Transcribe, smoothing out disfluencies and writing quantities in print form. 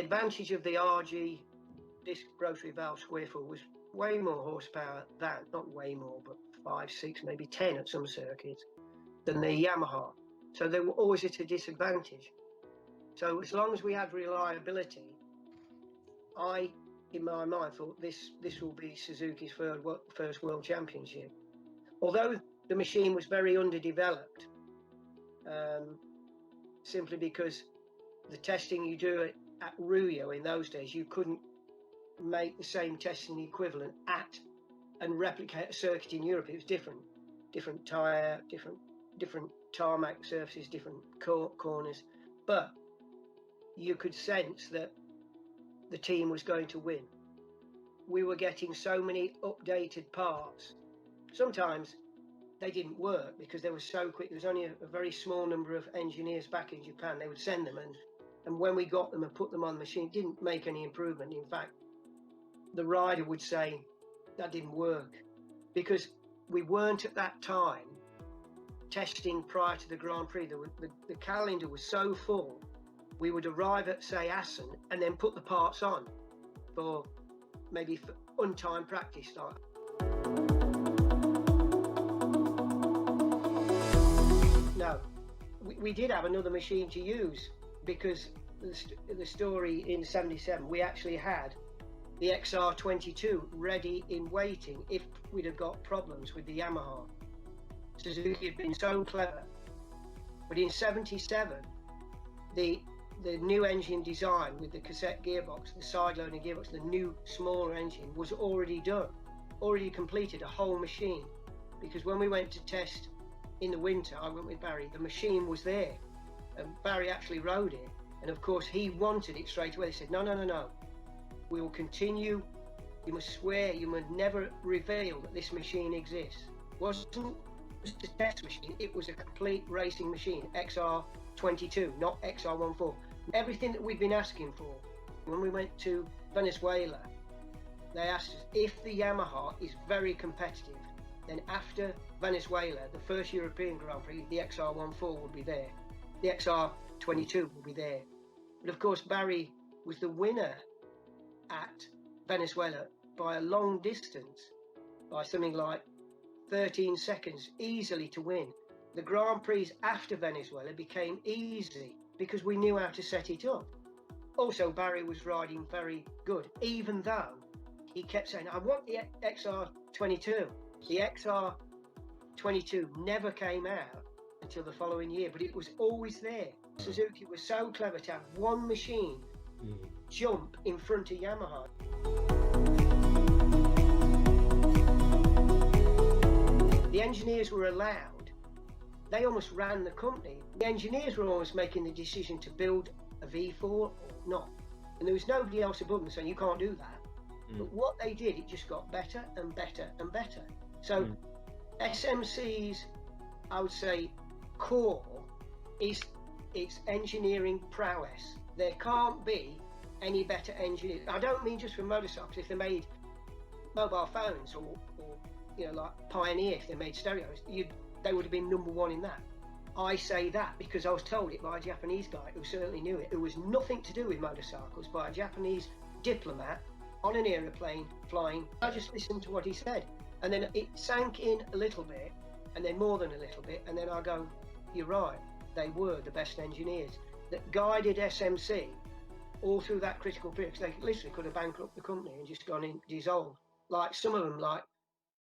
advantage of the RG disc rotary valve square foot was way more horsepower than, not way more, but 5, 6, maybe 10 at some circuits, than the Yamaha. So they were always at a disadvantage. So as long as we had reliability, I, in my mind, thought this will be Suzuki's first world championship. Although the machine was very underdeveloped, simply because the testing you do at Rio in those days, you couldn't make the same testing equivalent at and replicate a circuit in Europe. It was different tyre, different tarmac surfaces, different corners, but you could sense that the team was going to win. We were getting so many updated parts. Sometimes they didn't work because they were so quick. There was only a very small number of engineers back in Japan. They would send them, and when we got them and put them on the machine, it didn't make any improvement. In fact, the rider would say that didn't work because we weren't at that time testing prior to the Grand Prix. The calendar was so full. We would arrive at, say, Assen and then put the parts on for maybe untimed practice start. No, we did have another machine to use because the story in '77, we actually had the XR22 ready in waiting if we'd have got problems with the Yamaha. Suzuki had been so clever, but in '77, the new engine design with the cassette gearbox, the side-loading gearbox, the new smaller engine was already done, already completed, a whole machine. Because when we went to test in the winter, I went with Barry, the machine was there, and Barry actually rode it, and of course he wanted it straight away. He said, no, we will continue, you must swear, you must never reveal that this machine exists. It wasn't just a test machine, it was a complete racing machine, XR22, not XR14. Everything that we'd been asking for. When we went to Venezuela, they asked us if the Yamaha is very competitive, then after Venezuela, the first European Grand Prix, the XR14 would be there. The XR22 will be there. But of course, Barry was the winner at Venezuela by a long distance, by something like 13 seconds, easily to win. The Grand Prix after Venezuela became easy because we knew how to set it up. Also, Barry was riding very good, even though he kept saying, I want the XR22. The XR22 never came out until the following year, but it was always there. Suzuki was so clever to have one machine jump in front of Yamaha. The engineers were allowed, they almost ran the company. The engineers were almost making the decision to build a V4 or not. And there was nobody else above them saying, you can't do that. But what they did, it just got better and better and better. So SMC's, I would say, core is its engineering prowess. There can't be any better engineers. I don't mean just for motorcycles. If they made mobile phones or like Pioneer, if they made stereos, they would have been #1 in that. I say that because I was told it by a Japanese guy who certainly knew it, who was nothing to do with motorcycles, by a Japanese diplomat on an aeroplane flying. I just listened to what he said, and then it sank in a little bit, and then more than a little bit, and then I go, you're right, they were the best engineers that guided SMC all through that critical period, because they literally could have bankrupted the company and just gone in, dissolved. Like some of them, like